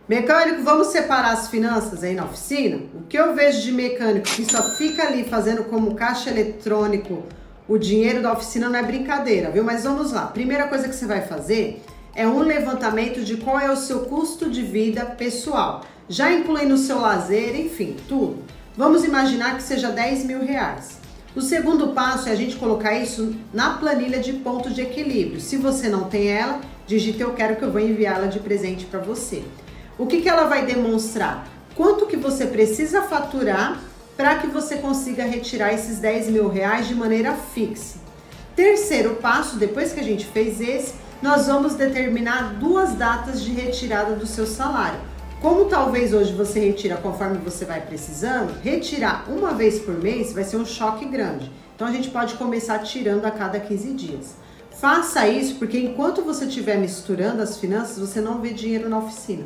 Mecânico, vamos separar as finanças aí na oficina? O que eu vejo de mecânico que só fica ali fazendo como caixa eletrônico o dinheiro da oficina não é brincadeira, viu? Mas vamos lá. Primeira coisa que você vai fazer é um levantamento de qual é o seu custo de vida pessoal. Já incluindo o seu lazer, enfim, tudo. Vamos imaginar que seja 10 mil reais. O segundo passo é a gente colocar isso na planilha de ponto de equilíbrio. Se você não tem ela, digita eu quero que eu vou enviá-la de presente para você. O que ela vai demonstrar? Quanto que você precisa faturar para que você consiga retirar esses 10 mil reais de maneira fixa. Terceiro passo, depois que a gente fez esse, nós vamos determinar 2 datas de retirada do seu salário. Como talvez hoje você retira conforme você vai precisando, retirar uma vez por mês vai ser um choque grande. Então a gente pode começar tirando a cada 15 dias. Faça isso porque enquanto você estiver misturando as finanças, você não vê dinheiro na oficina.